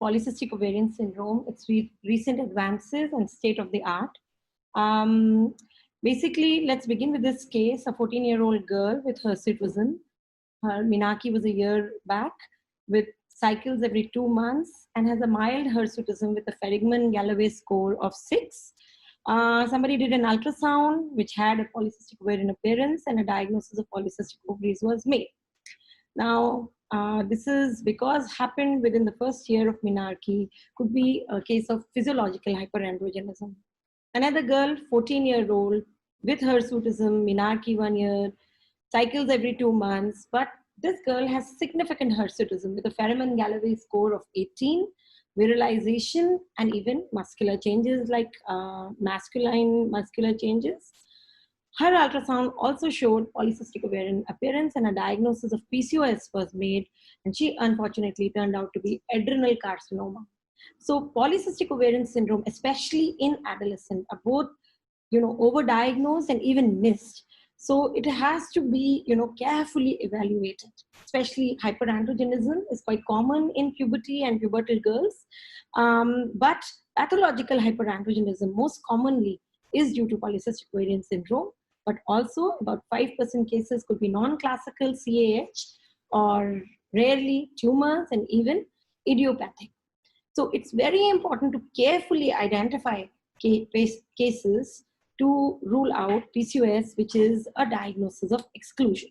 polycystic ovarian syndrome, its recent advances and state of the art. Um, Basically, let's begin with this case, a 14-year-old girl with hirsutism. Her Minaki was a year back with cycles every 2 months and has a mild hirsutism with a Ferrigman-Galloway score of 6. Somebody did an ultrasound which had a polycystic ovarian appearance, and a diagnosis of polycystic ovaries was made. Now, this is because happened within the first year of menarche, could be a case of physiological hyperandrogenism. Another girl, 14-year-old, with hirsutism, menarche 1 year, cycles every 2 months, but this girl has significant hirsutism with a Ferrigman-Galloway score of 18, virilization, and even muscular changes like masculine muscular changes. Her ultrasound also showed polycystic ovarian appearance, and a diagnosis of PCOS was made, and she unfortunately turned out to be adrenal carcinoma. So polycystic ovarian syndrome, especially in adolescent, are both overdiagnosed and even missed. So it has to be carefully evaluated. Especially hyperandrogenism is quite common in puberty and pubertal girls, but pathological hyperandrogenism most commonly is due to polycystic ovarian syndrome. But also about 5% cases could be non-classical CAH, or rarely tumors, and even idiopathic. So it's very important to carefully identify cases to rule out PCOS, which is a diagnosis of exclusion.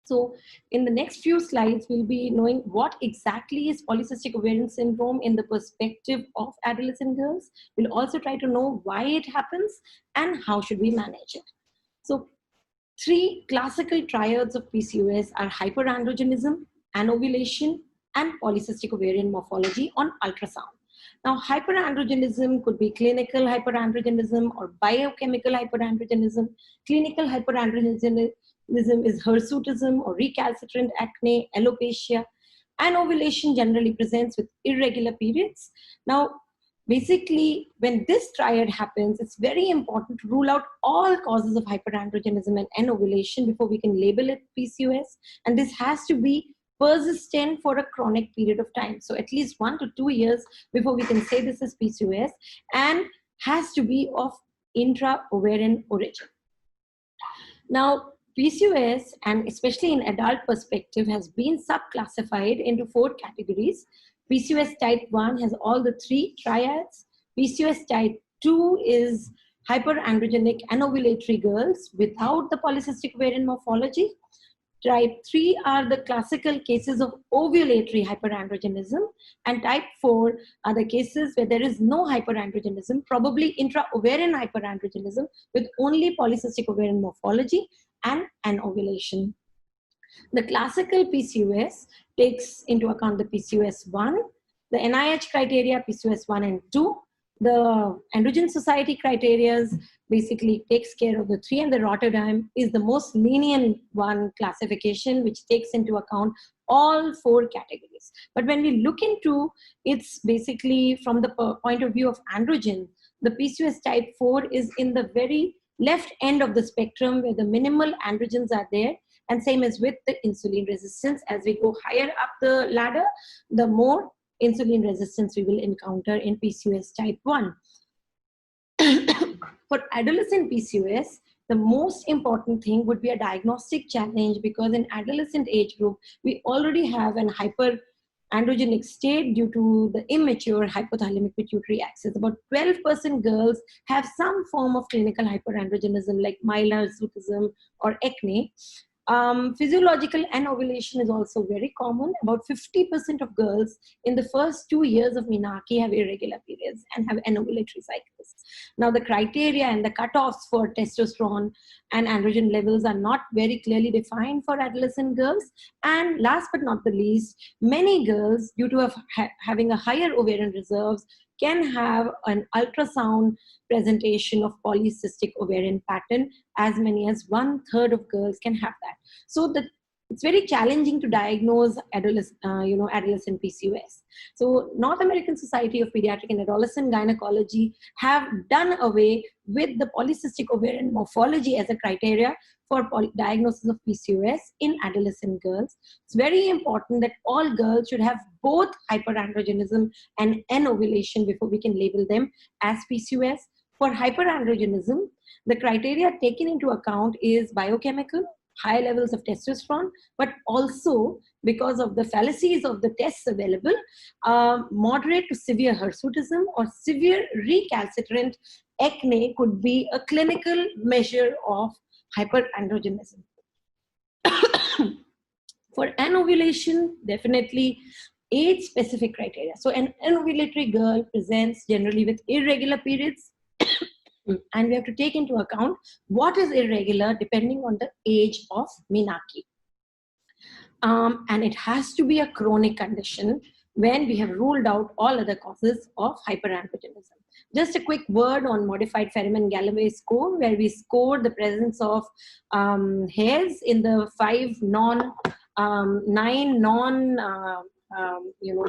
So in the next few slides, we'll be knowing what exactly is polycystic ovarian syndrome in the perspective of adolescent girls. We'll also try to know why it happens and how should we manage it. So 3 classical triads of PCOS are hyperandrogenism, anovulation, and polycystic ovarian morphology on ultrasound. Now, hyperandrogenism could be clinical hyperandrogenism or biochemical hyperandrogenism. Clinical hyperandrogenism is hirsutism or recalcitrant acne, alopecia. Anovulation generally presents with irregular periods. Now, basically, when this triad happens, it's very important to rule out all causes of hyperandrogenism and anovulation before we can label it PCOS. And this has to be persistent for a chronic period of time. So at least 1 to 2 years before we can say this is PCOS, and has to be of intra-ovarian origin. Now, PCOS, and especially in adult perspective, has been subclassified into 4 categories. PCOS type 1 has all the 3 triads. PCOS type 2 is hyperandrogenic anovulatory girls without the polycystic ovarian morphology. Type 3 are the classical cases of ovulatory hyperandrogenism, and type 4 are the cases where there is no hyperandrogenism, probably intra-ovarian hyperandrogenism with only polycystic ovarian morphology and anovulation. The classical PCOS takes into account the PCOS1, the NIH criteria PCOS1 and 2, the Androgen Society criteria basically takes care of the 3, and the Rotterdam is the most lenient one classification, which takes into account all 4 categories. But when we look into it's basically from the point of view of androgen, the PCOS type 4 is in the very left end of the spectrum where the minimal androgens are there, and same as with the insulin resistance. As we go higher up the ladder, the more insulin resistance we will encounter in PCOS type 1. For adolescent PCOS, the most important thing would be a diagnostic challenge, because in adolescent age group, we already have an hyperandrogenic state due to the immature hypothalamic pituitary axis. About 12% girls have some form of clinical hyperandrogenism like mild hirsutism or acne. Physiological anovulation is also very common. About 50% of girls in the first 2 years of menarche have irregular periods and have anovulatory cycles. Now, the criteria and the cutoffs for testosterone and androgen levels are not very clearly defined for adolescent girls. And last but not the least, many girls, due to having a higher ovarian reserves, can have an ultrasound presentation of polycystic ovarian pattern. As many as 1/3 of girls can have that. So the it's very challenging to diagnose adolescent PCOS. So North American Society of Pediatric and Adolescent Gynecology have done away with the polycystic ovarian morphology as a criteria for diagnosis of PCOS in adolescent girls. It's very important that all girls should have both hyperandrogenism and anovulation before we can label them as PCOS. For hyperandrogenism, the criteria taken into account is biochemical, high levels of testosterone, but also because of the fallacies of the tests available, moderate to severe hirsutism or severe recalcitrant acne could be a clinical measure of hyperandrogenism. For anovulation, definitely age-specific criteria. So an anovulatory girl presents generally with irregular periods, and we have to take into account what is irregular depending on the age of Menarche. And it has to be a chronic condition when we have ruled out all other causes of hyperandrogenism. Just a quick word on modified Ferriman-Galloway score, where we score the presence of hairs in the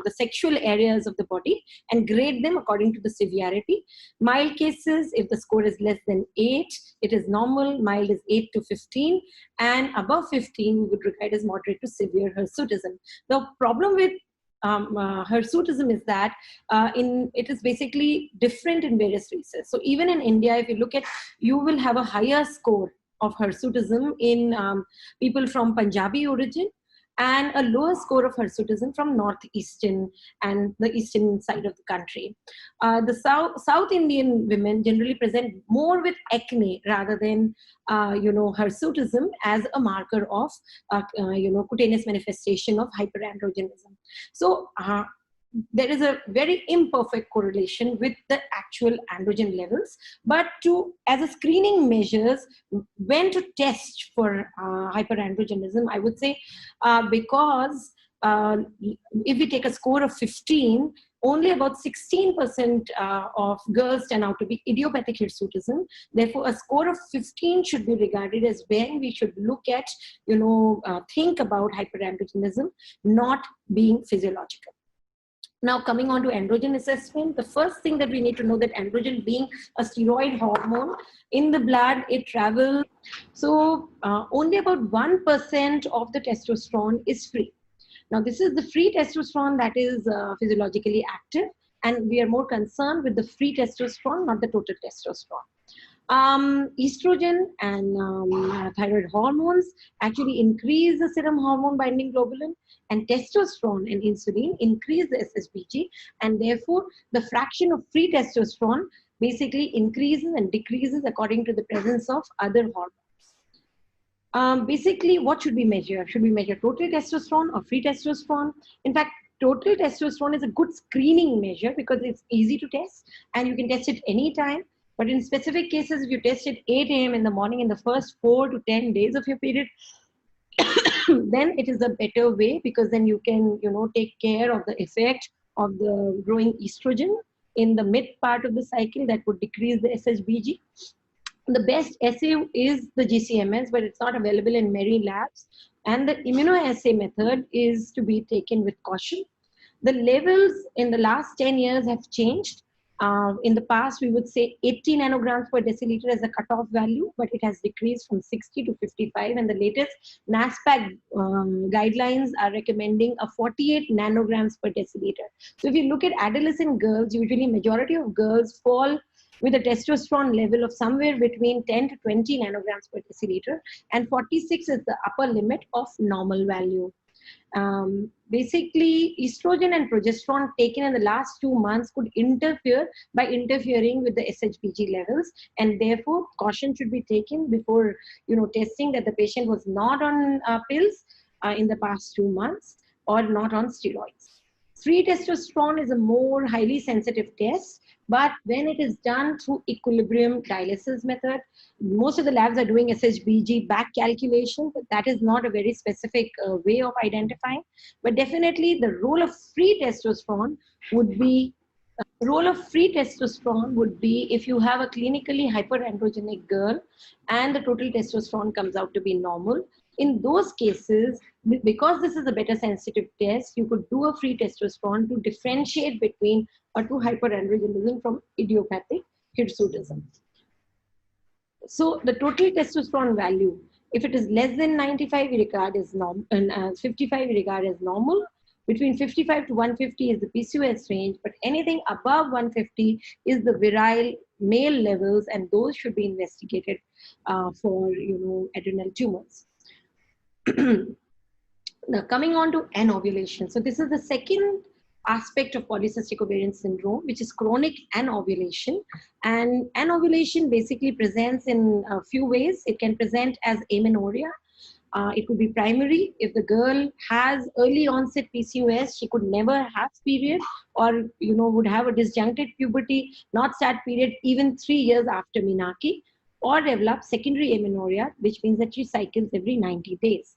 the sexual areas of the body and grade them according to the severity. Mild cases, if the score is less than 8, it is normal. Mild is 8 to 15, and above 15 we would regard as moderate to severe hirsutism. The problem with hirsutism is that it is basically different in various races. So even in India, if you look at, you will have a higher score of hirsutism in people from Punjabi origin, and a lower score of hirsutism from northeastern and the eastern side of the country. The South Indian women generally present more with acne rather than hirsutism as a marker of cutaneous manifestation of hyperandrogenism. So there is a very imperfect correlation with the actual androgen levels, but as a screening measures, when to test for hyperandrogenism, I would say, because if we take a score of 15, only about 16% of girls turn out to be idiopathic hirsutism. Therefore, a score of 15 should be regarded as when we should look at, think about hyperandrogenism not being physiological. Now, coming on to androgen assessment, the first thing that we need to know that androgen being a steroid hormone in the blood, it travels. So only about 1% of the testosterone is free. Now, this is the free testosterone that is physiologically active, and we are more concerned with the free testosterone, not the total testosterone. Estrogen and thyroid hormones actually increase the serum hormone binding globulin, and testosterone and insulin increase the SSBG, and therefore the fraction of free testosterone basically increases and decreases according to the presence of other hormones. Basically, what should we measure? Should we measure total testosterone or free testosterone? In fact, total testosterone is a good screening measure because it's easy to test and you can test it anytime. But in specific cases, if you test it 8 a.m. in the morning in the first 4 to 10 days of your period, then it is a better way, because then you can, take care of the effect of the growing estrogen in the mid part of the cycle that would decrease the SHBG. The best assay is the GCMS, but it's not available in many labs. And the immunoassay method is to be taken with caution. The levels in the last 10 years have changed. In the past, we would say 80 nanograms per deciliter as a cutoff value, but it has decreased from 60 to 55. And the latest NASPAC guidelines are recommending a 48 nanograms per deciliter. So if you look at adolescent girls, usually majority of girls fall with a testosterone level of somewhere between 10 to 20 nanograms per deciliter, and 46 is the upper limit of normal value. Basically, estrogen and progesterone taken in the last 2 months could interfere by interfering with the SHBG levels, and therefore caution should be taken before testing that the patient was not on pills in the past 2 months or not on steroids. Free testosterone is a more highly sensitive test, but when it is done through equilibrium dialysis method, most of the labs are doing SHBG back calculation, but that is not a very specific way of identifying. But definitely the role of free testosterone would be if you have a clinically hyperandrogenic girl and the total testosterone comes out to be normal. In those cases, because this is a better sensitive test, you could do a free testosterone to differentiate between a true hyperandrogenism from idiopathic hirsutism. So the total testosterone value, if it is less than 95, we regard as normal, and 55 we regard as normal. Between 55 to 150 is the PCOS range, but anything above 150 is the virile male levels, and those should be investigated for adrenal tumors. Now, coming on to anovulation. So this is the second aspect of polycystic ovarian syndrome, which is chronic anovulation. And anovulation basically presents in a few ways. It can present as amenorrhea. It could be primary. If the girl has early onset PCOS, she could never have period, or would have a disjuncted puberty, not start period even 3 years after menarche, or develop secondary amenorrhea, which means that she cycles every 90 days.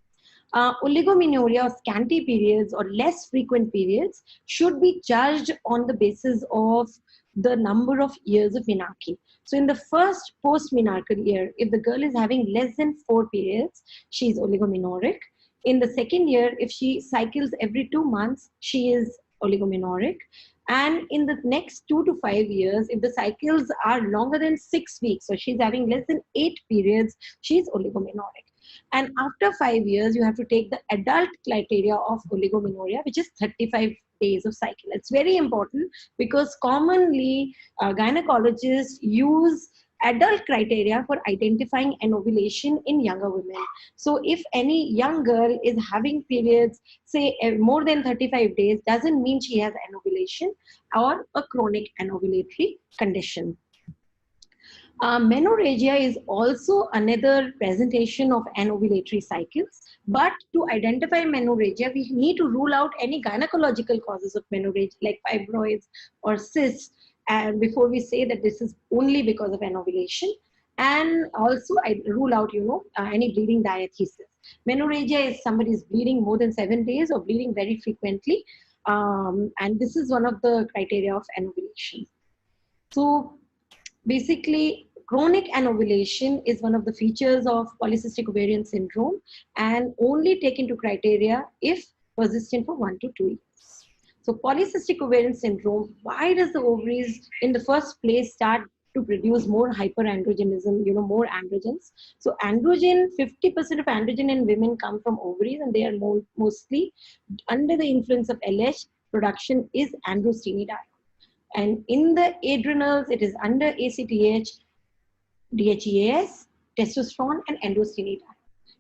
Oligomenorrhea or scanty periods or less frequent periods should be judged on the basis of the number of years of menarche. So in the first post-menarchal year, if the girl is having less than 4 periods, she is oligomenorrheic. In the second year, if she cycles every 2 months, she is oligomenorrheic. And in the next 2 to 5 years, if the cycles are longer than 6 weeks, so she's having less than 8 periods, she's oligomenorrheic. And after 5 years, you have to take the adult criteria of oligomenorrhea, which is 35 days of cycle. It's very important because commonly gynecologists use adult criteria for identifying anovulation in younger women. So if any young girl is having periods, say more than 35 days, doesn't mean she has anovulation or a chronic anovulatory condition. Menorrhagia is also another presentation of anovulatory cycles, but to identify menorrhagia, we need to rule out any gynecological causes of menorrhagia like fibroids or cysts, and before we say that this is only because of anovulation. And also I rule out any bleeding diathesis. Menorrhagia is somebody is bleeding more than 7 days or bleeding very frequently, and this is one of the criteria of anovulation. So basically, chronic anovulation is one of the features of polycystic ovarian syndrome and only take into criteria if persistent for 1 to 2 years. So polycystic ovarian syndrome, why does the ovaries in the first place start to produce more hyperandrogenism, more androgens? So androgen, 50% of androgen in women come from ovaries, and they are mostly under the influence of LH, production is androstenedione. And in the adrenals, it is under ACTH, DHEAS, testosterone, and androstenedione.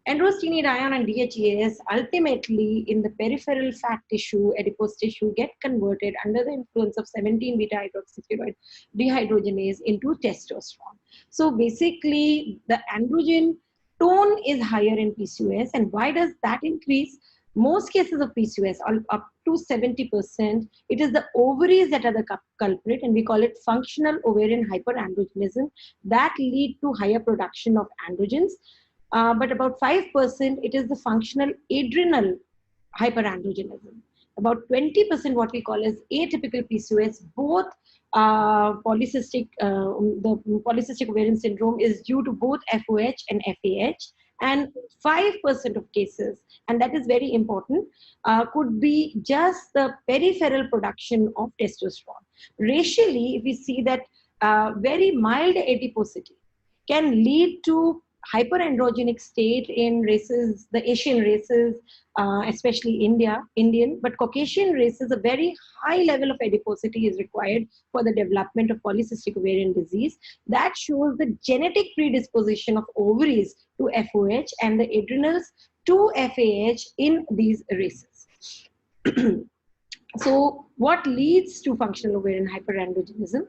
Androstenedione and DHEAS ultimately in the peripheral fat tissue, adipose tissue, get converted under the influence of 17-beta-hydroxysteroid dehydrogenase into testosterone. So basically, the androgen tone is higher in PCOS. And why does that increase? Most cases of PCOS, up to 70%, it is the ovaries that are the culprit, and we call it functional ovarian hyperandrogenism that lead to higher production of androgens. But about 5%, it is the functional adrenal hyperandrogenism. About 20%, what we call as atypical PCOS, both the polycystic ovarian syndrome is due to both FOH and FAH. And 5% of cases, and that is very important, could be just the peripheral production of testosterone. Racially, if we see that very mild adiposity can lead to hyperandrogenic state in races, the Asian races, especially Indian, but Caucasian races, a very high level of adiposity is required for the development of polycystic ovarian disease. That shows the genetic predisposition of ovaries to FOH and the adrenals to FAH in these races. So what leads to functional ovarian hyperandrogenism?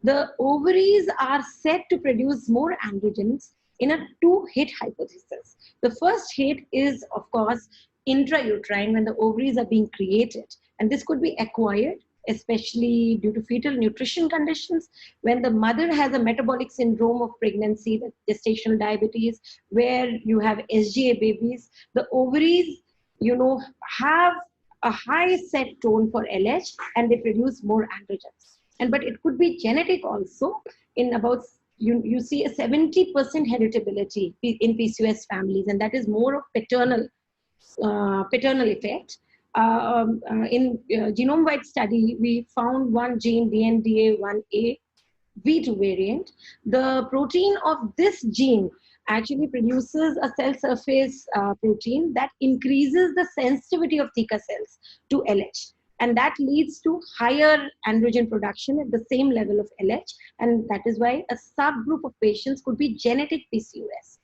The ovaries are said to produce more androgens in a 2-hit hypothesis. The first hit is, of course, intrauterine, when the ovaries are being created. And this could be acquired, especially due to fetal nutrition conditions. When the mother has a metabolic syndrome of pregnancy, the gestational diabetes, where you have SGA babies, the ovaries, have a high set tone for LH, and they produce more androgens. But it could be genetic also. In about you see a 70% heritability in PCOS families, and that is more of paternal effect. In genome-wide study, we found one gene, DNDA1A V2 variant. The protein of this gene actually produces a cell surface protein that increases the sensitivity of theca cells to LH. And that leads to higher androgen production at the same level of LH. And that is why a subgroup of patients could be genetic PCOS.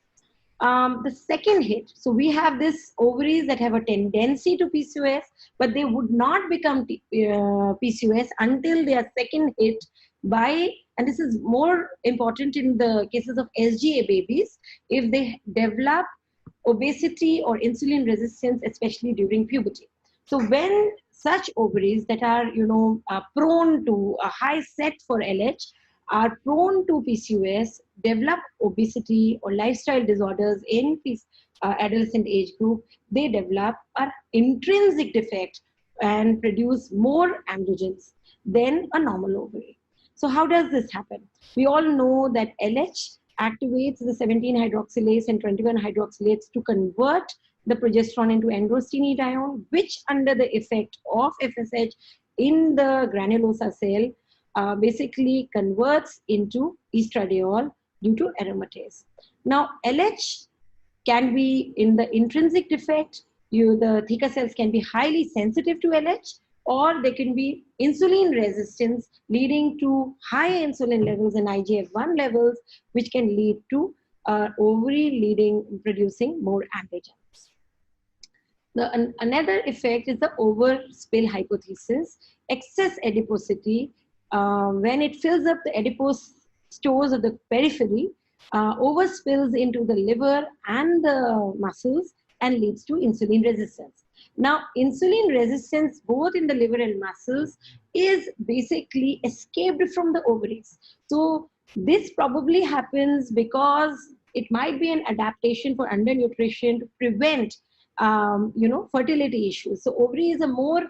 The second hit, so we have this ovaries that have a tendency to PCOS, but they would not become PCOS until they are second hit by, and this is more important in the cases of SGA babies, if they develop obesity or insulin resistance, especially during puberty. So when such ovaries that are, prone to a high set for LH are prone to PCOS, develop obesity or lifestyle disorders in adolescent age group, they develop an intrinsic defect and produce more androgens than a normal ovary. So how does this happen? We all know that LH activates the 17-hydroxylase and 21-hydroxylase to convert the progesterone into androstenedione, which under the effect of FSH in the granulosa cell basically converts into estradiol due to aromatase. Now, LH can be in the intrinsic defect. The theca cells can be highly sensitive to LH, or they can be insulin resistance leading to high insulin levels and IGF-1 levels, which can lead to ovary producing more androgens. Another effect is the overspill hypothesis. Excess adiposity, when it fills up the adipose stores of the periphery, overspills into the liver and the muscles and leads to insulin resistance. Now, insulin resistance, both in the liver and muscles, is basically escaped from the ovaries. So this probably happens because it might be an adaptation for undernutrition to prevent fertility issues. So ovary is a more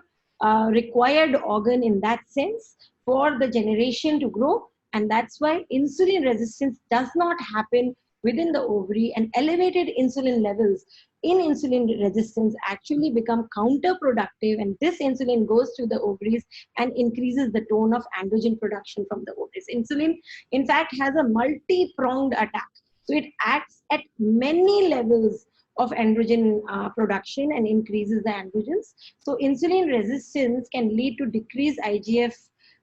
required organ in that sense for the generation to grow, and that's why insulin resistance does not happen within the ovary, and elevated insulin levels in insulin resistance actually become counterproductive, and this insulin goes to the ovaries and increases the tone of androgen production from the ovaries. Insulin, in fact, has a multi-pronged attack. So it acts at many levels of androgen production and increases the androgens. So insulin resistance can lead to decreased IGF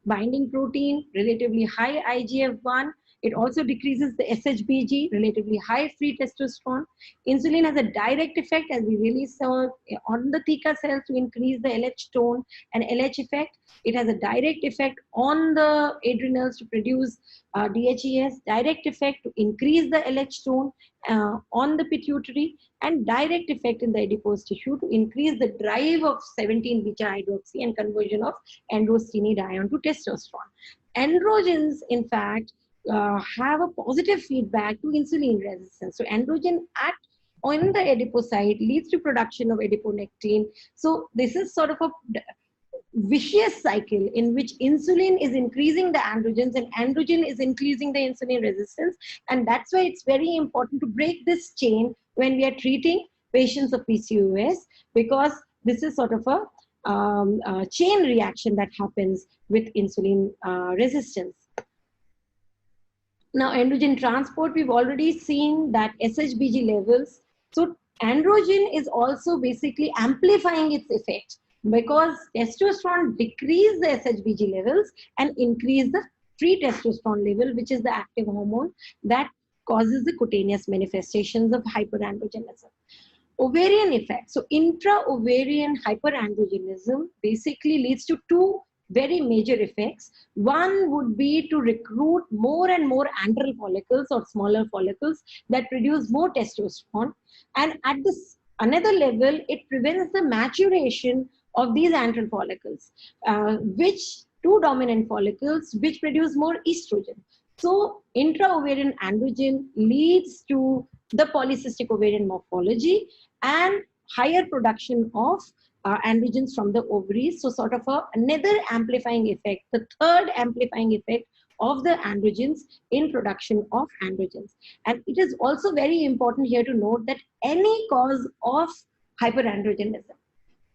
binding protein, relatively high IGF-1. It also decreases the SHBG, relatively high free testosterone. Insulin has a direct effect, as we really saw, on the theca cells to increase the LH tone and LH effect. It has a direct effect on the adrenals to produce DHES, direct effect to increase the LH tone on the pituitary, and direct effect in the adipose tissue to increase the drive of 17-beta-hydroxy and conversion of androstenedione to testosterone. Androgens, in fact, have a positive feedback to insulin resistance. So androgen act on the adipocyte, leads to production of adiponectin. So this is sort of a vicious cycle in which insulin is increasing the androgens and androgen is increasing the insulin resistance. And that's why it's very important to break this chain when we are treating patients of PCOS, because this is sort of a chain reaction that happens with insulin resistance. Now, androgen transport, we've already seen that SHBG levels. So androgen is also basically amplifying its effect, because testosterone decrease the SHBG levels and increase the free testosterone level, which is the active hormone that causes the cutaneous manifestations of hyperandrogenism. Ovarian effect. So intra-ovarian hyperandrogenism basically leads to two very major effects. One would be to recruit more and more antral follicles or smaller follicles that produce more testosterone. And at this another level, it prevents the maturation of these antral follicles, which two dominant follicles which produce more estrogen. So intra-ovarian androgen leads to the polycystic ovarian morphology and higher production of androgens from the ovaries. So sort of another amplifying effect. The third amplifying effect of the androgens in production of androgens. And it is also very important here to note that any cause of hyperandrogenism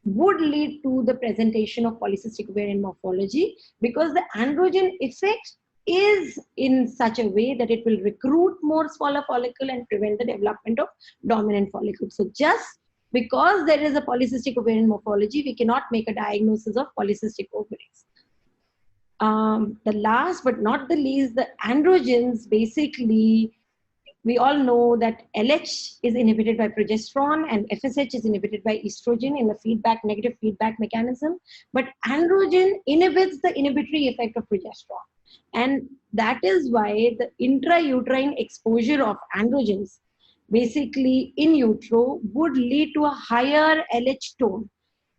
would lead to the presentation of polycystic ovarian morphology, because the androgen effect is in such a way that it will recruit more smaller follicle and prevent the development of dominant follicle. So just because there is a polycystic ovarian morphology, we cannot make a diagnosis of polycystic ovaries. The last but not the least, the androgens, basically, we all know that LH is inhibited by progesterone and FSH is inhibited by estrogen in a negative feedback mechanism. But androgen inhibits the inhibitory effect of progesterone. And that is why the intrauterine exposure of androgens, basically in utero, would lead to a higher LH tone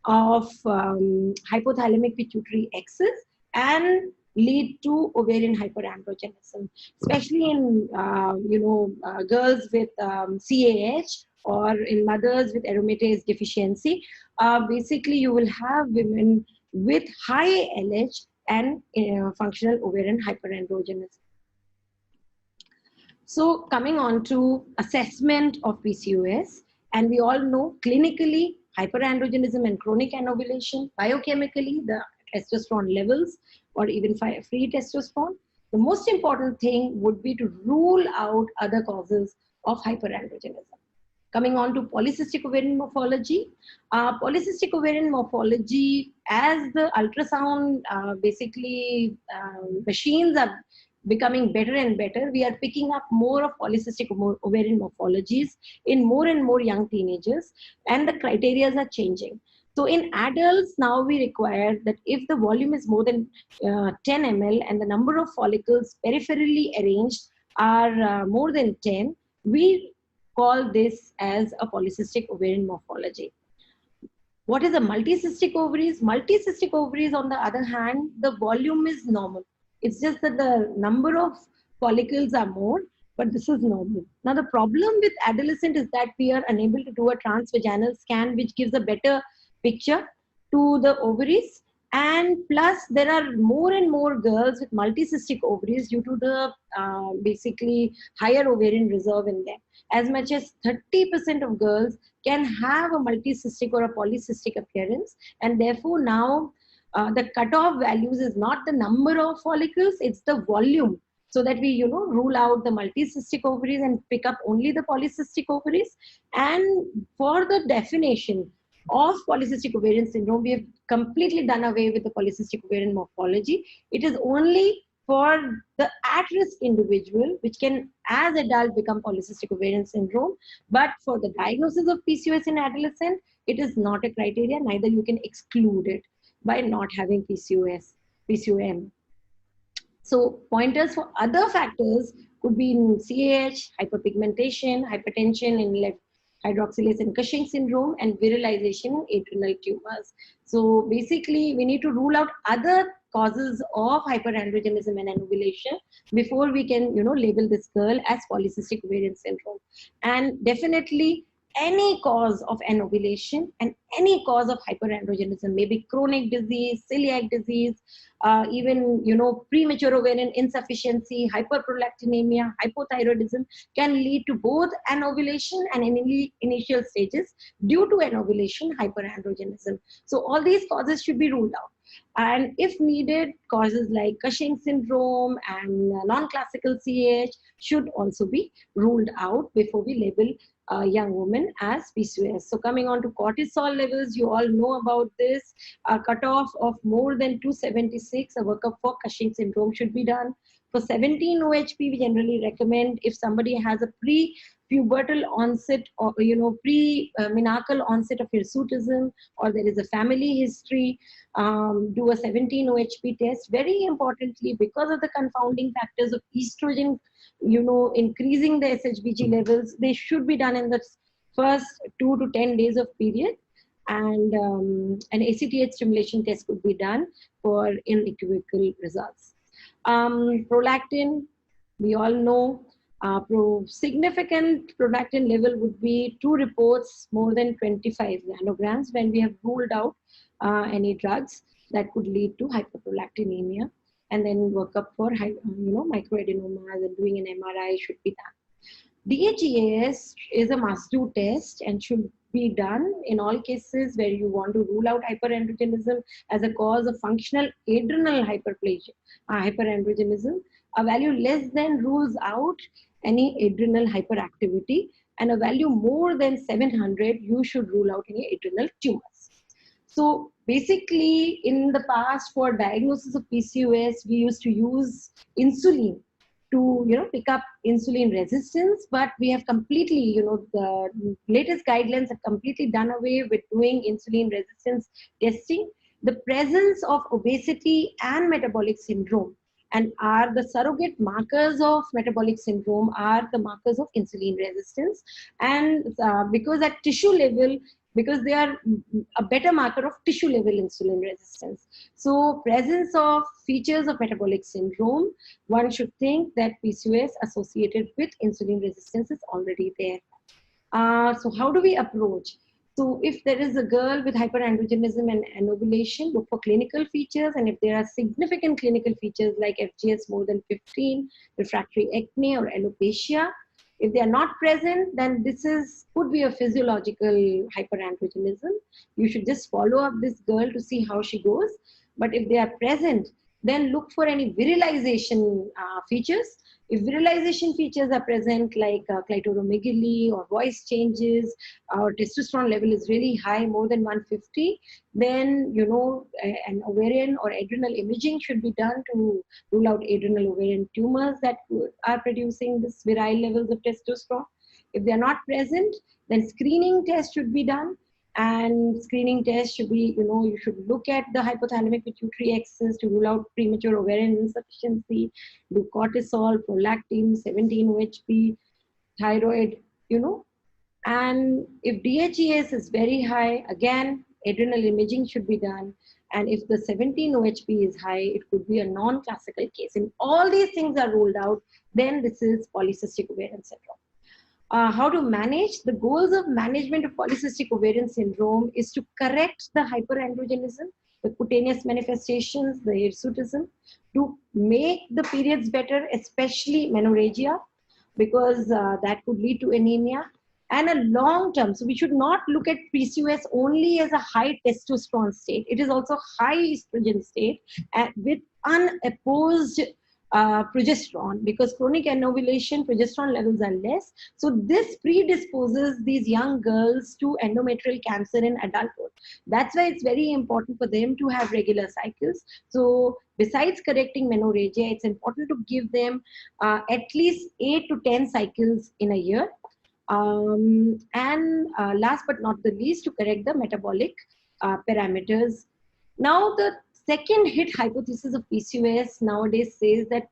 of hypothalamic pituitary axis and lead to ovarian hyperandrogenism, especially in girls with CAH or in mothers with aromatase deficiency. Basically, you will have women with high LH and functional ovarian hyperandrogenism. So coming on to assessment of PCOS, and we all know clinically hyperandrogenism and chronic anovulation, biochemically the testosterone levels or even free testosterone. The most important thing would be to rule out other causes of hyperandrogenism. Coming on to polycystic ovarian morphology. Polycystic ovarian morphology, as the ultrasound machines are becoming better and better, we are picking up more of polycystic ovarian morphologies in more and more young teenagers, and the criteria are changing. So in adults, now we require that if the volume is more than 10 ml and the number of follicles peripherally arranged are more than 10, we call this as a polycystic ovarian morphology. What is a multicystic ovaries? Multicystic ovaries, on the other hand, the volume is normal. It's just that the number of follicles are more, but this is normal. Now, the problem with adolescent is that we are unable to do a transvaginal scan, which gives a better picture to the ovaries. And plus, there are more and more girls with multicystic ovaries due to the basically higher ovarian reserve in them. As much as 30% of girls can have a multicystic or a polycystic appearance, and therefore now the cutoff values is not the number of follicles, it's the volume, so that we rule out the multicystic ovaries and pick up only the polycystic ovaries. And for the definition of polycystic ovarian syndrome, we have completely done away with the polycystic ovarian morphology. It is only for the at-risk individual, which can as adult become polycystic ovarian syndrome. But for the diagnosis of PCOS in adolescent, it is not a criteria, neither you can exclude it by not having PCOM. So pointers for other factors could be in CAH, hyperpigmentation, hypertension in left hydroxylase and Cushing syndrome, and virilization in adrenal tumors. So basically, we need to rule out other causes of hyperandrogenism and anovulation before we can, label this girl as polycystic ovarian syndrome. And definitely, any cause of anovulation and any cause of hyperandrogenism, maybe chronic disease, celiac disease, even premature ovarian insufficiency, hyperprolactinemia, hypothyroidism, can lead to both anovulation and in initial stages due to anovulation hyperandrogenism. So all these causes should be ruled out. And if needed, causes like Cushing syndrome and non-classical CAH should also be ruled out before we label a young woman as PCOS. So coming on to cortisol levels, you all know about this. A cutoff of more than 276, a workup for Cushing syndrome should be done. For 17 OHP, we generally recommend, if somebody has a pre-pubertal onset or pre-menarchal onset of hirsutism, or there is a family history, do a 17 OHP test. Very importantly, because of the confounding factors of estrogen, increasing the SHBG levels, they should be done in the first 2 to 10 days of period. And an ACTH stimulation test could be done for unequivocal results. Prolactin, we all know, significant prolactin level would be 2 reports more than 25 nanograms when we have ruled out any drugs that could lead to hyperprolactinemia. and then work up for microadenomas, and doing an MRI should be done. DHEAS is a must-do test and should be done in all cases where you want to rule out hyperandrogenism as a cause of functional adrenal hyperandrogenism. A value less than rules out any adrenal hyperactivity, and a value more than 700, you should rule out any adrenal tumors. So basically, in the past, for diagnosis of PCOS, we used to use insulin to pick up insulin resistance, but we have completely, the latest guidelines have completely done away with doing insulin resistance testing. The presence of obesity and metabolic syndrome and are the surrogate markers of metabolic syndrome are the markers of insulin resistance, and because at tissue level, because they are a better marker of tissue level insulin resistance. So presence of features of metabolic syndrome, one should think that PCOS associated with insulin resistance is already there. So how do we approach? So if there is a girl with hyperandrogenism and anovulation, look for clinical features, and if there are significant clinical features like FGS more than 15, refractory acne or alopecia, if they are not present, then this could be a physiological hyperandrogenism. You should just follow up this girl to see how she goes. But if they are present, then look for any virilization features. If virilization features are present, like clitoromegaly or voice changes, or testosterone level is really high, more than 150, then an ovarian or adrenal imaging should be done to rule out adrenal ovarian tumors that are producing this virile levels of testosterone. If they are not present, then screening test should be done. And screening test should be, you should look at the hypothalamic pituitary axis to rule out premature ovarian insufficiency, do cortisol, prolactin, 17-OHP, thyroid, and if DHEAS is very high, again, adrenal imaging should be done. And if the 17-OHP is high, it could be a non-classical case. If all these things are ruled out, then this is polycystic ovarian syndrome. How to manage? The goals of management of polycystic ovarian syndrome is to correct the hyperandrogenism, the cutaneous manifestations, the hirsutism, to make the periods better, especially menorrhagia, because that could lead to anemia. And a long term, so we should not look at PCOS only as a high testosterone state. It is also high estrogen state with unopposed progesterone, because chronic anovulation, progesterone levels are less. So this predisposes these young girls to endometrial cancer in adulthood. That's why it's very important for them to have regular cycles. So besides correcting menorrhagia, it's important to give them at least 8 to 10 cycles in a year. And last but not the least, to correct the metabolic parameters. Now, the second hit hypothesis of PCOS nowadays says that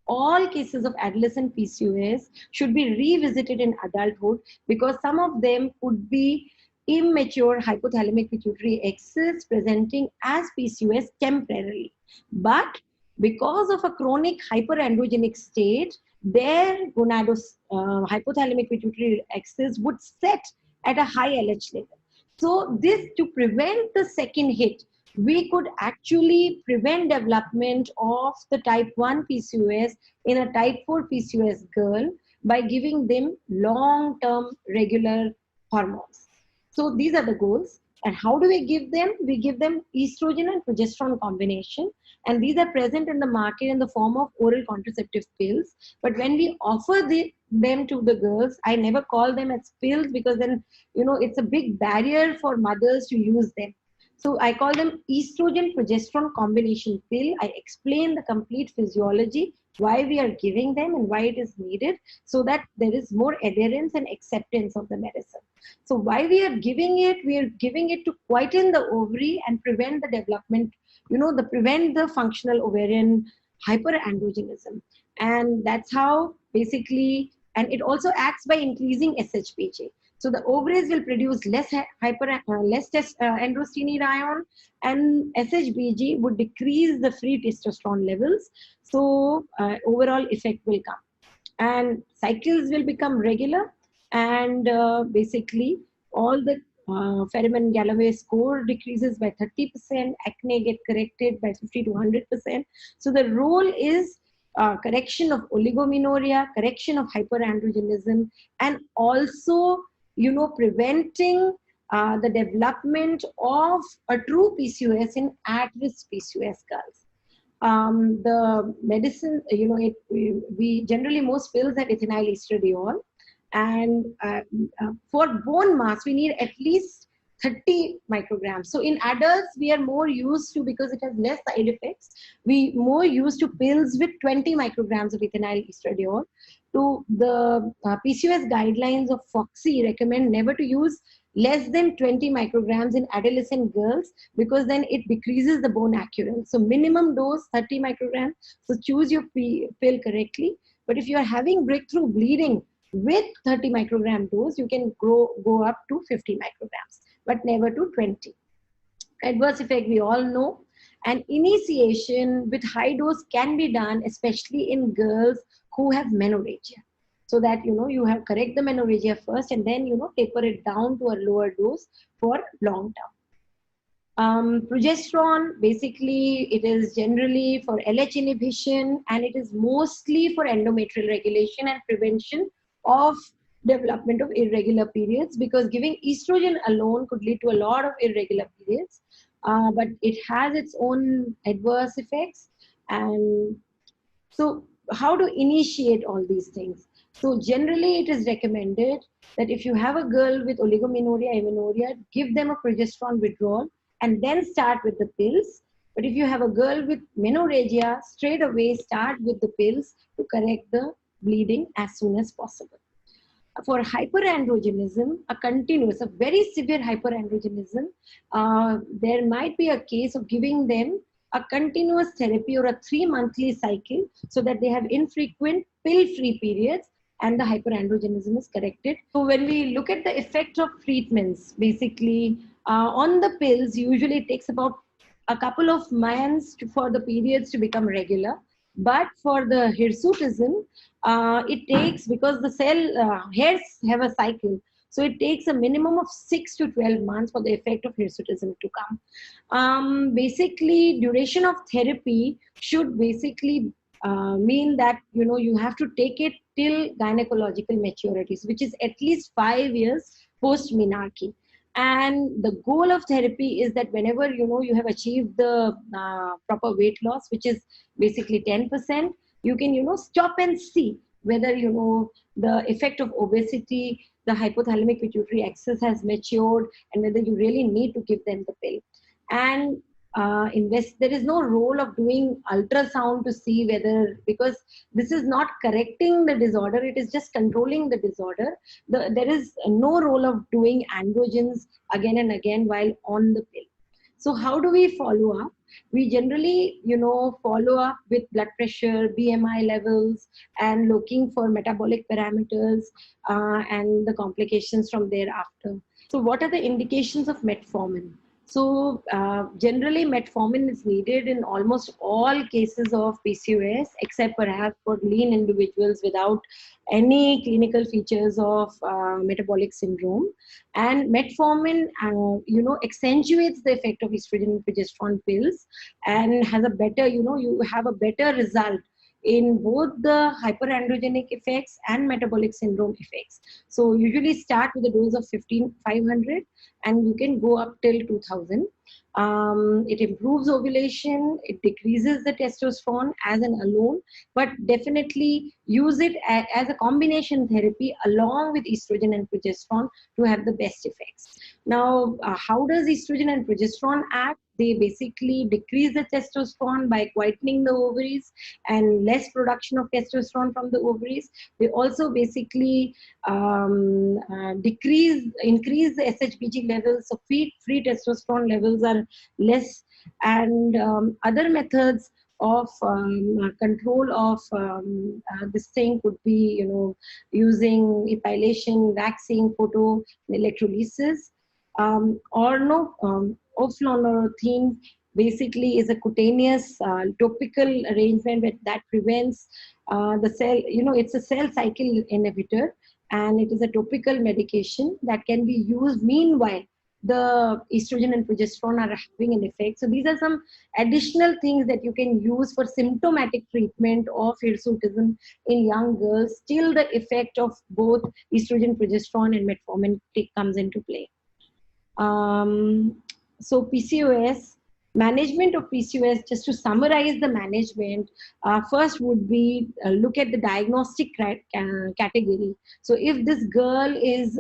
all cases of adolescent PCOS should be revisited in adulthood, because some of them could be immature hypothalamic pituitary axis presenting as PCOS temporarily. But because of a chronic hyperandrogenic state, their hypothalamic pituitary axis would set at a high LH level. So this, to prevent the second hit, we could actually prevent development of the type 1 PCOS in a type 4 PCOS girl by giving them long-term regular hormones. So these are the goals. And how do we give them? We give them estrogen and progesterone combination. And these are present in the market in the form of oral contraceptive pills. But when we offer them to the girls, I never call them as pills, because then, it's a big barrier for mothers to use them. So I call them estrogen progesterone combination pill. I explain the complete physiology, why we are giving them and why it is needed, so that there is more adherence and acceptance of the medicine. So why we are giving it to quieten the ovary and prevent the development, prevent the functional ovarian hyperandrogenism. And that's how basically, and it also acts by increasing SHBG. So the ovaries will produce less androstenedione, and SHBG would decrease the free testosterone levels. So overall effect will come, and cycles will become regular, and basically all the Ferriman-Galloway score decreases by 30%, acne get corrected by 50 to 100%. So the role is correction of oligomenorrhea, correction of hyperandrogenism, and also, preventing the development of a true PCOS in at-risk PCOS girls. The medicine, we generally, most pills have ethinyl estradiol, and for bone mass, we need at least 30 micrograms. So in adults, we are more used to, because it has less side effects, we more used to pills with 20 micrograms of ethinyl estradiol. To the PCOS guidelines of FOXI recommend never to use less than 20 micrograms in adolescent girls, because then it decreases the bone accurance. So minimum dose 30 micrograms. So choose your pill correctly. But if you are having breakthrough bleeding with 30 microgram dose, you can go up to 50 micrograms, but never to 20. Adverse effect we all know. And initiation with high dose can be done, especially in girls who have menorrhagia. So that, you have correct the menorrhagia first, and then, taper it down to a lower dose for long term. Progesterone, basically, it is generally for LH inhibition, and it is mostly for endometrial regulation and prevention of development of irregular periods, because giving estrogen alone could lead to a lot of irregular periods, but it has its own adverse effects. And so how to initiate all these things? So generally it is recommended that if you have a girl with oligomenorrhea, amenorrhea, give them a progesterone withdrawal and then start with the pills. But if you have a girl with menorrhagia, straight away start with the pills to correct the bleeding as soon as possible. For hyperandrogenism, a very severe hyperandrogenism, there might be a case of giving them a continuous therapy or a 3-monthly cycle, so that they have infrequent pill-free periods and the hyperandrogenism is corrected. So when we look at the effect of treatments, basically on the pills, usually it takes about a couple of months for the periods to become regular. But for the hirsutism, it takes, because the hairs have a cycle, so it takes a minimum of 6 to 12 months for the effect of hirsutism to come. Basically, duration of therapy should basically mean that, you have to take it till gynecological maturities, which is at least 5 years post menarche. And the goal of therapy is that whenever, you have achieved the proper weight loss, which is basically 10%, you can, stop and see whether, the effect of obesity, the hypothalamic pituitary axis has matured, and whether you really need to give them the pill. And there is no role of doing ultrasound to see whether, because this is not correcting the disorder, it is just controlling the disorder. There is no role of doing androgens again and again while on the pill. So how do we follow up? We generally, follow up with blood pressure, BMI levels, and looking for metabolic parameters and the complications from thereafter. So what are the indications of metformin? So generally metformin is needed in almost all cases of PCOS, except perhaps for lean individuals without any clinical features of metabolic syndrome. And metformin, accentuates the effect of estrogen and progesterone pills, and has a better, you have a better result in both the hyperandrogenic effects and metabolic syndrome effects. So usually start with a dose of 500 and you can go up till 2000. It improves ovulation, it decreases the testosterone as an alone, but definitely use it as a combination therapy along with estrogen and progesterone to have the best effects. Now, how does estrogen and progesterone act? They basically decrease the testosterone by quietening the ovaries and less production of testosterone from the ovaries. They also basically increase the SHBG levels, so free testosterone levels are less. And other methods of control of this thing could be, using epilation, waxing, photo electrolysis, oflonorothin basically is a cutaneous topical arrangement that prevents the cell, it's a cell cycle inhibitor, and it is a topical medication that can be used meanwhile the estrogen and progesterone are having an effect. So these are some additional things that you can use for symptomatic treatment of hirsutism in young girls till the effect of both estrogen, progesterone, and metformin comes into play. So PCOS, management of PCOS, just to summarize the management, first would be look at the diagnostic category. So if this girl is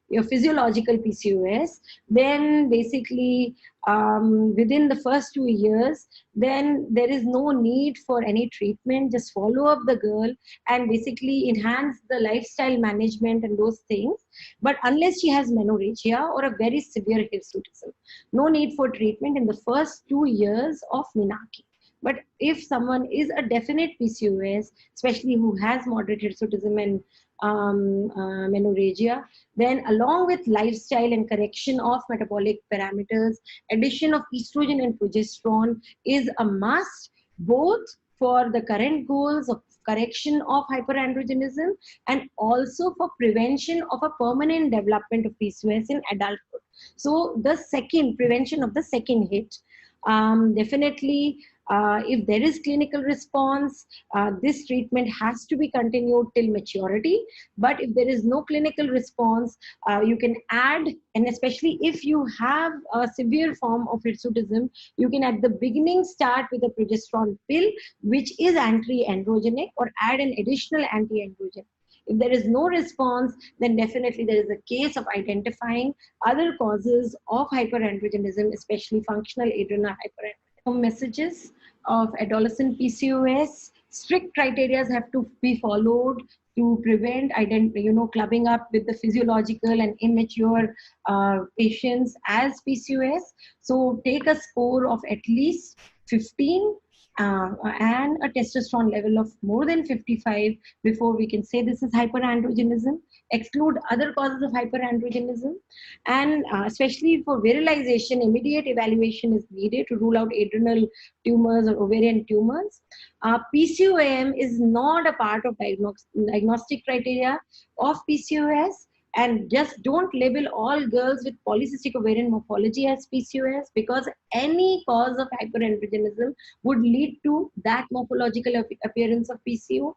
your physiological PCOS, then basically within the first 2 years, then there is no need for any treatment. Just follow up the girl and basically enhance the lifestyle management and those things. But unless she has menorrhagia or a very severe hirsutism, no need for treatment in the first 2 years of menarche. But if someone is a definite PCOS, especially who has moderate hirsutism and menorrhagia, then along with lifestyle and correction of metabolic parameters, addition of estrogen and progesterone is a must, both for the current goals of correction of hyperandrogenism and also for prevention of a permanent development of PCOS in adulthood. So the second, prevention of the second hit, definitely if there is clinical response, this treatment has to be continued till maturity. But if there is no clinical response, you can add, and especially if you have a severe form of hirsutism, you can at the beginning start with a progesterone pill, which is anti-androgenic, or add an additional anti-androgen. If there is no response, then definitely there is a case of identifying other causes of hyperandrogenism, especially functional adrenal hyperandrogenism. Messages of adolescent PCOS, strict criteria have to be followed to prevent clubbing up with the physiological and immature patients as PCOS. So take a score of at least 15 and a testosterone level of more than 55 before we can say this is hyperandrogenism. Exclude other causes of hyperandrogenism, and especially for virilization, immediate evaluation is needed to rule out adrenal tumors or ovarian tumors. PCOM is not a part of diagnostic criteria of PCOS. And just don't label all girls with polycystic ovarian morphology as PCOS, because any cause of hyperandrogenism would lead to that morphological appearance of PCO.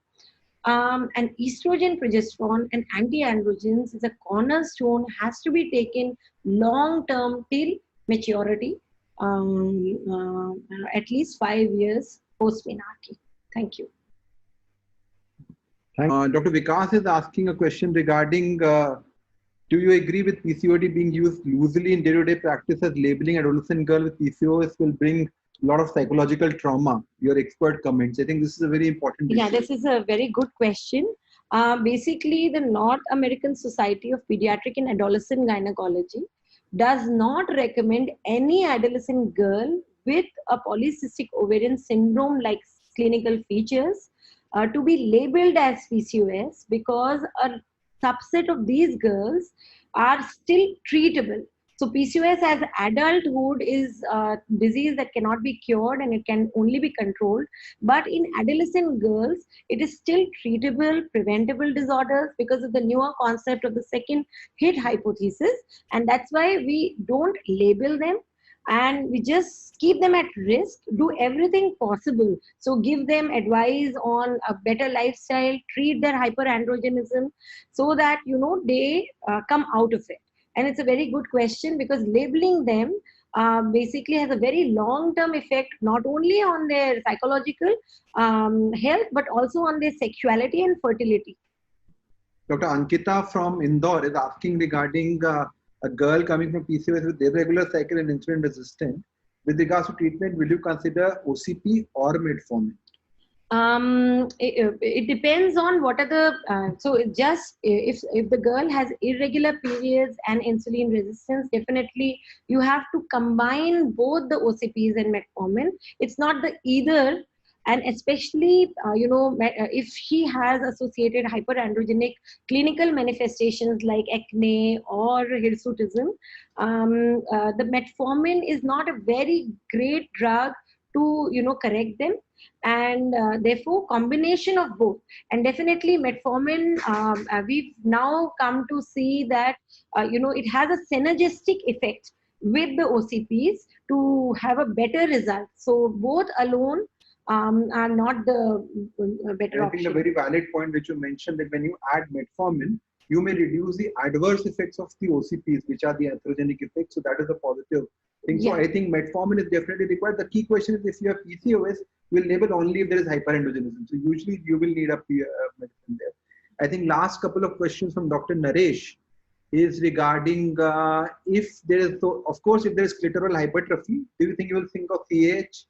And estrogen, progesterone, and anti-androgens is a cornerstone, has to be taken long-term till maturity, at least 5 years post-menarche. Thank you. Dr. Vikas is asking a question regarding, do you agree with PCOD being used loosely in day-to-day practice, as labeling adolescent girl with PCOS will bring a lot of psychological trauma? Your expert comments. I think this is a very important issue. Yeah, this is a very good question. Basically, the North American Society of Pediatric and Adolescent Gynecology does not recommend any adolescent girl with a polycystic ovarian syndrome like clinical features to be labeled as PCOS, because a subset of these girls are still treatable. So PCOS as adulthood is a disease that cannot be cured and it can only be controlled. But in adolescent girls, it is still treatable, preventable disorders because of the newer concept of the second hit hypothesis. And that's why we don't label them, and we just keep them at risk, do everything possible. So give them advice on a better lifestyle, treat their hyperandrogenism so that, they come out of it. And it's a very good question, because labeling them basically has a very long-term effect, not only on their psychological health, but also on their sexuality and fertility. Dr. Ankita from Indore is asking regarding a girl coming from PCOS with irregular cycle and insulin resistant. With regards to treatment, will you consider OCP or metformin? It depends on what are the so it just if the girl has irregular periods and insulin resistance, definitely you have to combine both the OCPs and metformin. It's not the either. And especially, if she has associated hyperandrogenic clinical manifestations like acne or hirsutism, the metformin is not a very great drug to, correct them. And therefore, combination of both. And definitely metformin, we've now come to see that, it has a synergistic effect with the OCPs to have a better result. So both alone are not the better I think option. a very valid point which you mentioned, that when you add metformin, you may reduce the adverse effects of the OCPs, which are the atherogenic effects. So that is a positive thing. So Yeah. I think metformin is definitely required. The key question is, if you have PCOS, we'll label only if there is hyperandrogenism. So usually you will need a medicine there. I think last couple of questions from Dr. Naresh is regarding if there is, so of course, if there is clitoral hypertrophy, do you think you will think of CAH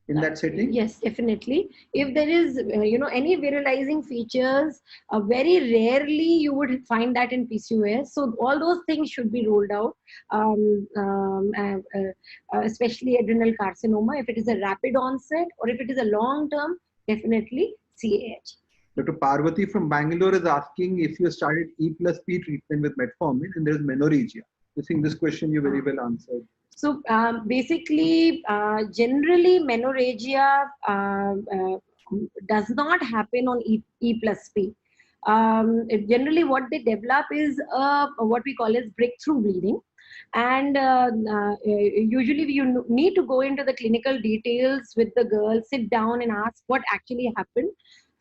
in that setting? Yes, definitely. If there is, any virilizing features, very rarely you would find that in PCOS. So all those things should be ruled out, especially adrenal carcinoma. If it is a rapid onset or if it is a long term, definitely CAH. Dr. Parvati from Bangalore is asking if you started E plus P treatment with metformin and there is menorrhagia. I think this question you very well answered. So basically, generally menorrhagia does not happen on E plus P. Generally, what they develop is what we call as breakthrough bleeding. And usually you need to go into the clinical details with the girl, sit down and ask what actually happened.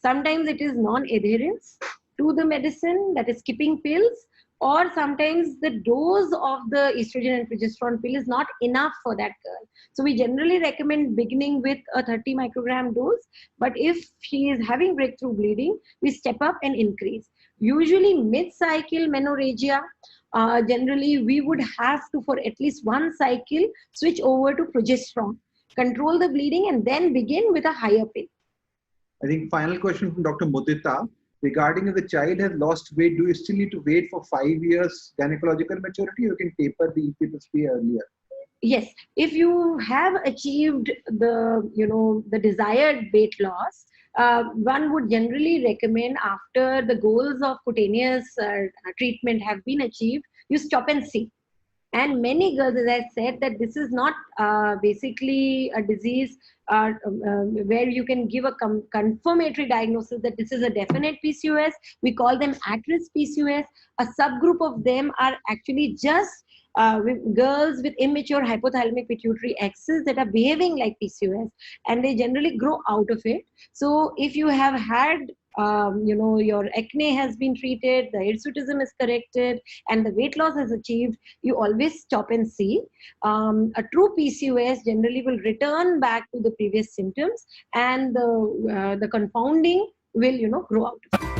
Sometimes it is non-adherence to the medicine, that is skipping pills, or sometimes the dose of the estrogen and progesterone pill is not enough for that girl. So we generally recommend beginning with a 30 microgram dose, but if she is having breakthrough bleeding, we step up and increase. Usually mid-cycle menorrhagia, generally we would have to, for at least one cycle, switch over to progesterone, control the bleeding, and then begin with a higher pill. I think final question from Dr. Mudita. Regarding if the child has lost weight, do you still need to wait for 5 years gynecological maturity, or you can taper the EP+P earlier? Yes, if you have achieved the desired weight loss, one would generally recommend, after the goals of cutaneous treatment have been achieved, you stop and see. And many girls, as I said, that this is not basically a disease where you can give a confirmatory diagnosis that this is a definite PCOS. We call them at-risk PCOS. A subgroup of them are actually just with girls with immature hypothalamic pituitary axis that are behaving like PCOS, and they generally grow out of it. So if you have had your acne has been treated, the hirsutism is corrected, and the weight loss is achieved, you always stop and see. A true PCOS generally will return back to the previous symptoms, and the confounding will grow out.